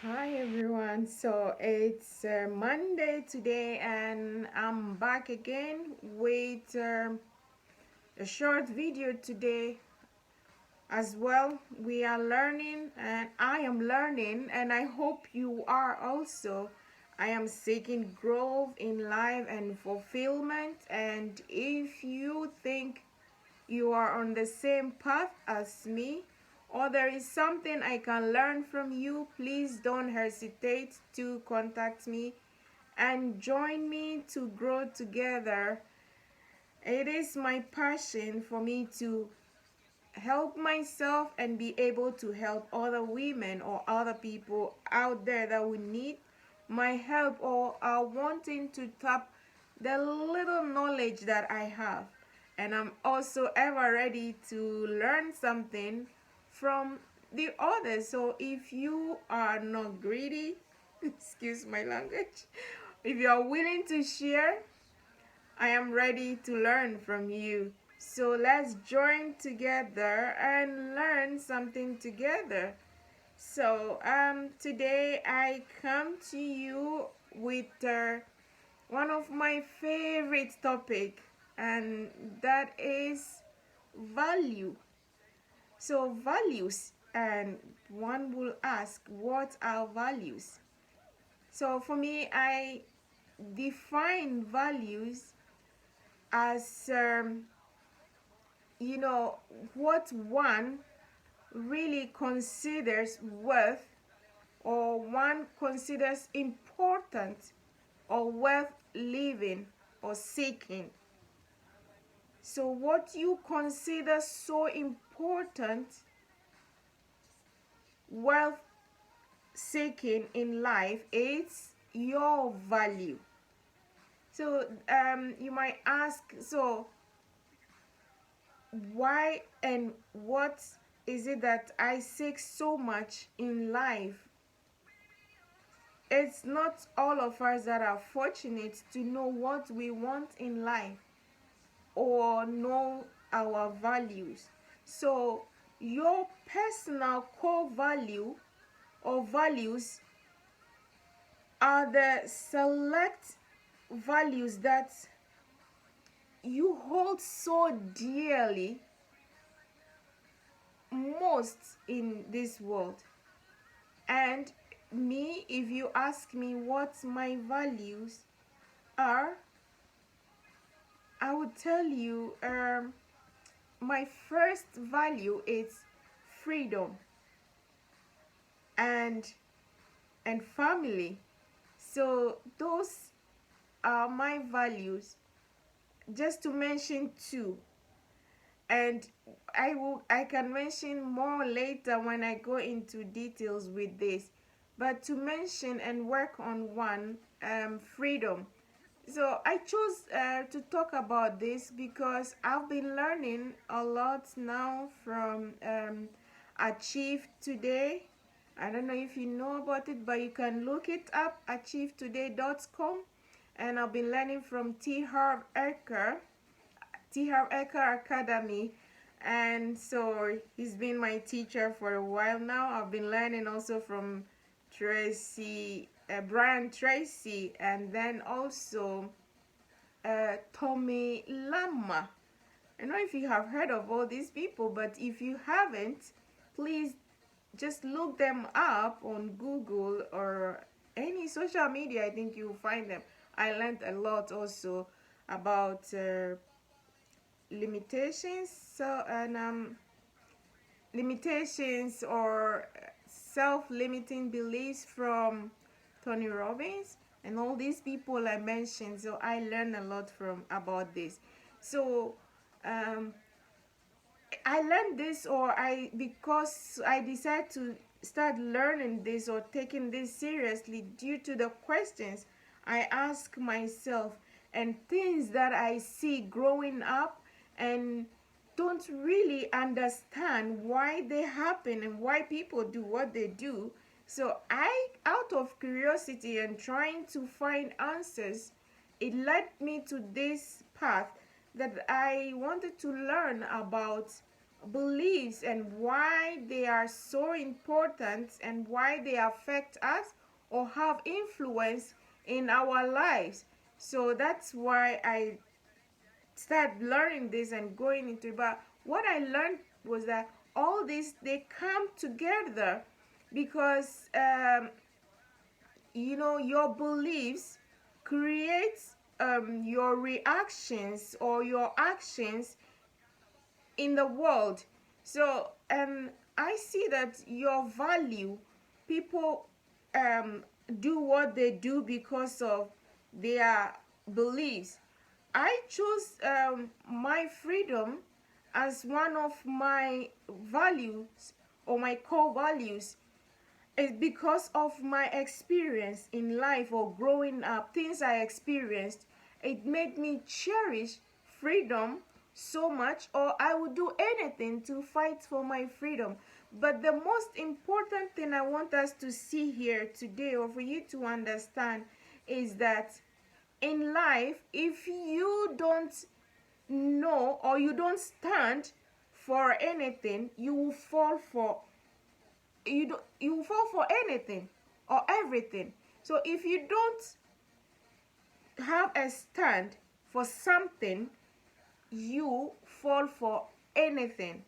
Hi everyone. So it's Monday today, and I'm back again with a short video today as well. We are learning, and I am learning, and I hope you are also. I am seeking growth in life and fulfillment, and if you think you are on the same path as me, or there is something I can learn from you, please don't hesitate to contact me and join me to grow together. It is my passion for me to help myself and be able to help other women or other people out there that would need my help or are wanting to tap the little knowledge that I have. And I'm also ever ready to learn something from the others. So if you are not greedy, excuse my language, if you are willing to share, I am ready to learn from you. So let's join together and learn something together. So today I come to you with one of my favorite topic, and that is value. So values, and one will ask, what are values? So for me, I define values as you know, what one really considers worth, or one considers important or worth living or seeking. So what you consider so important, worth seeking in life, is your value. So you might ask, so why and what is it that I seek so much in life? It's not all of us that are fortunate to know what we want in life or know our values. So your personal core value or values are the select values that you hold so dearly most in this world. And me, if you ask me what my values are, I would tell you my first value is freedom and family. So those are my values, just to mention two. And I can mention more later when I go into details with this. But to mention and work on one, freedom. So I chose to talk about this because I've been learning a lot now from Achieve Today. I don't know if you know about it, but you can look it up, achievetoday.com. And I've been learning from T. Harv Eker, T. Harv Eker Academy. And so he's been my teacher for a while now. I've been learning also from Brian Tracy, and then also Tommy Lama. I don't know if you have heard of all these people, but if you haven't, please just look them up on Google or any social media. I think you'll find them. I learned a lot also about limitations. So and limitations or self-limiting beliefs from Tony Robbins and all these people I mentioned. So I learned a lot from about this. So um, I learned this, or I because I decided to start learning this or taking this seriously due to the questions I ask myself and things that I see growing up and don't really understand why they happen and why people do what they do. So I, out of curiosity and trying to find answers, it led me to this path that I wanted to learn about beliefs and why they are so important and why they affect us or have influence in our lives. So that's why I started learning this and going into it. But what I learned was that all this, they come together because your beliefs create your reactions or your actions in the world. So I see that your value, people do what they do because of their beliefs. I choose my freedom as one of my values or my core values. It's because of my experience in life or growing up, things I experienced. It made me cherish freedom so much, or I would do anything to fight for my freedom. But the most important thing I want us to see here today, or for you to understand, is that in life, if you don't know or you don't stand for anything, you will fall for you fall for anything or everything. So if you don't have a stand for something, you fall for anything.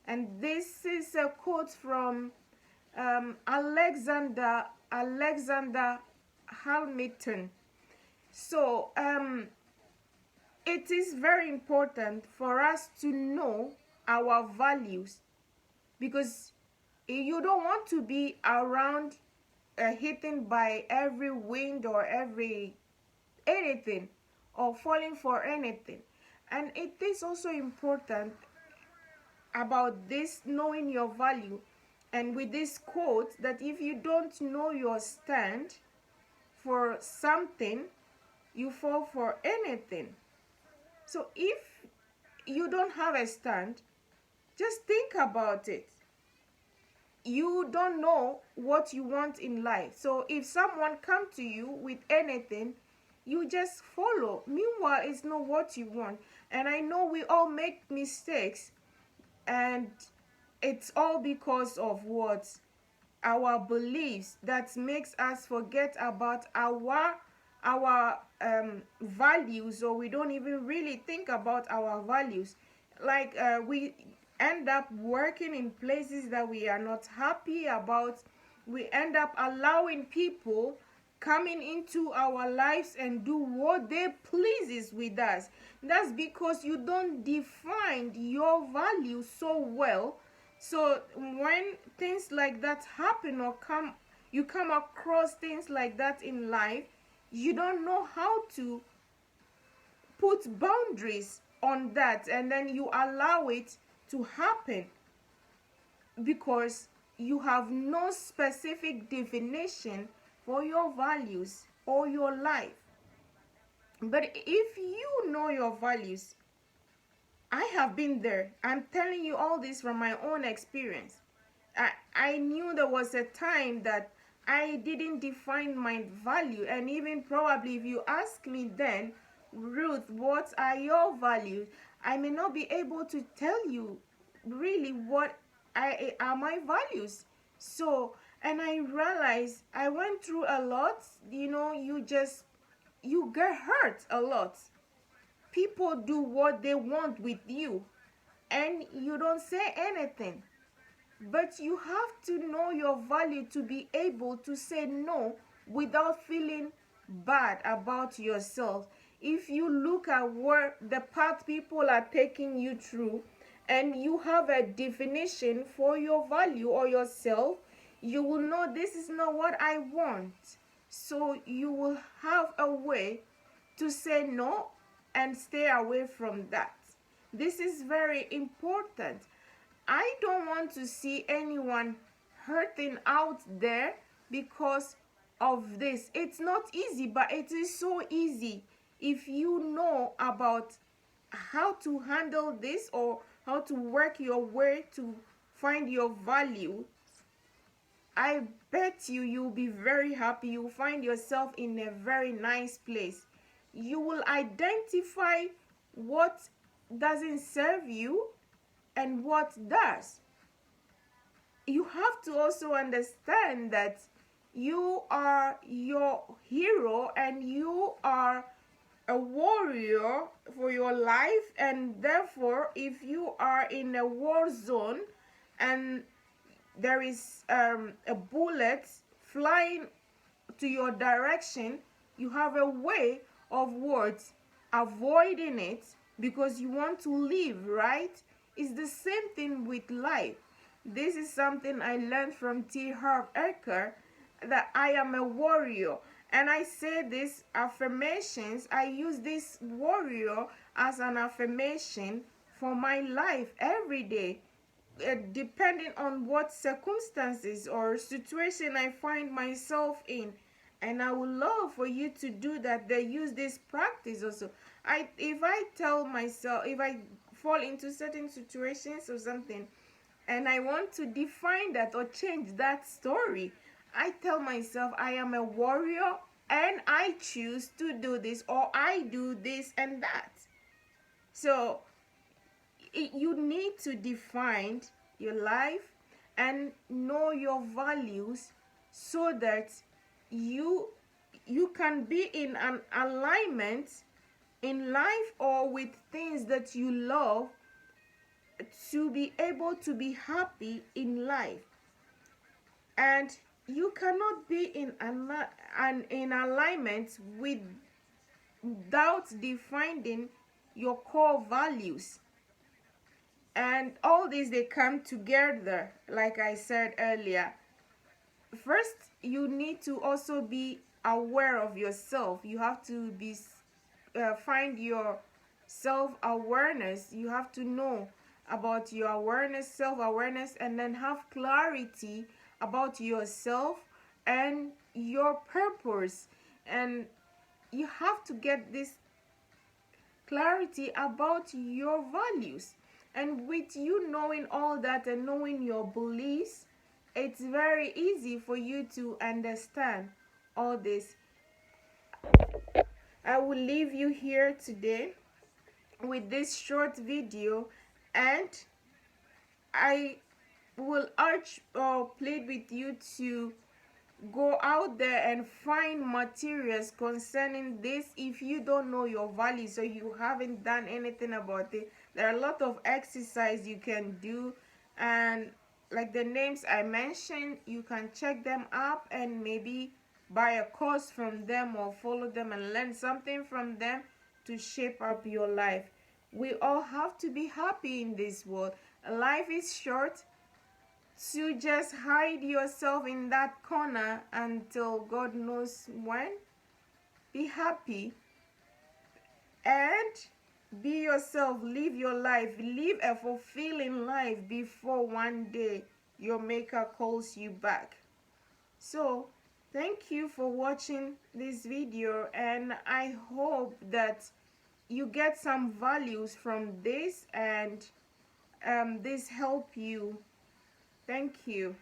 And this is a quote from Alexander Hamilton. So it is very important for us to know our values, because you don't want to be around hidden by every wind or every anything or falling for anything. And it is also important about this knowing your value, and with this quote, that if you don't know your stand for something, you fall for anything. So if you don't have a stand, just think about it. You don't know what you want in life. So if someone come to you with anything, you just follow. Meanwhile, it's not what you want. And I know we all make mistakes, and it's all because of what? Our beliefs that makes us forget about our values, or we don't even really think about our values. Like we end up working in places that we are not happy about. We end up allowing people coming into our lives and do what they pleases with us. That's because you don't define your value so well. So when things like that happen, or you come across things like that in life, you don't know how to put boundaries on that, and then you allow it to happen because you have no specific definition for your values or your life. But if you know your values, I have been there. I'm telling you all this from my own experience. I knew there was a time that I didn't define my value, and even probably if you ask me then, Ruth, what are your values? I may not be able to tell you really what are my values. So, and I realized I went through a lot. You get hurt a lot. People do what they want with you, and you don't say anything. But you have to know your value to be able to say no without feeling bad about yourself. If you look at where the path people are taking you through, and you have a definition for your value or yourself, you will know this is not what I want. So you will have a way to say no and stay away from that. This is very important. I don't want to see anyone hurting out there because of this. It's not easy, but it is so easy if you know about how to handle this, or how to work your way to find your value. I bet you'll be very happy. You'll find yourself in a very nice place. You will identify what doesn't serve you, and what does. You have to also understand that you are your hero and you are a warrior for your life, and therefore if you are in a war zone and there is a bullet flying to your direction, you have a way of what? Avoiding it, because you want to live, right? It's the same thing with life. This is something I learned from T. Harv Eker, that I am a warrior. And I say these affirmations, I use this warrior as an affirmation for my life every day, depending on what circumstances or situation I find myself in. And I would love for you to do that. They use this practice also. If I tell myself, if I fall into certain situations or something, and I want to define that or change that story, I tell myself I am a warrior and I choose to do this, or I do this and that. So you need to define your life and know your values, so that you can be in an alignment in life or with things that you love, to be able to be happy in life. And you cannot be in alignment without defining your core values. And all these, they come together, like I said earlier. First, you need to also be aware of yourself. You have to be find your self-awareness. You have to know about your awareness, self-awareness, and then have clarity about yourself and your purpose. And you have to get this clarity about your values. And with you knowing all that and knowing your beliefs, it's very easy for you to understand all this. I will leave you here today with this short video, and I will urge or plead with you to go out there and find materials concerning this. If you don't know your values or you haven't done anything about it, there are a lot of exercise you can do, and like the names I mentioned, you can check them up and maybe buy a course from them or follow them and learn something from them to shape up your life. We all have to be happy in this world. Life is short, to just hide yourself in that corner until God knows when. Be happy and be yourself. Live your life. Live a fulfilling life before one day your maker calls you back. So thank you for watching this video, and I hope that you get some values from this, and this help you. Thank you.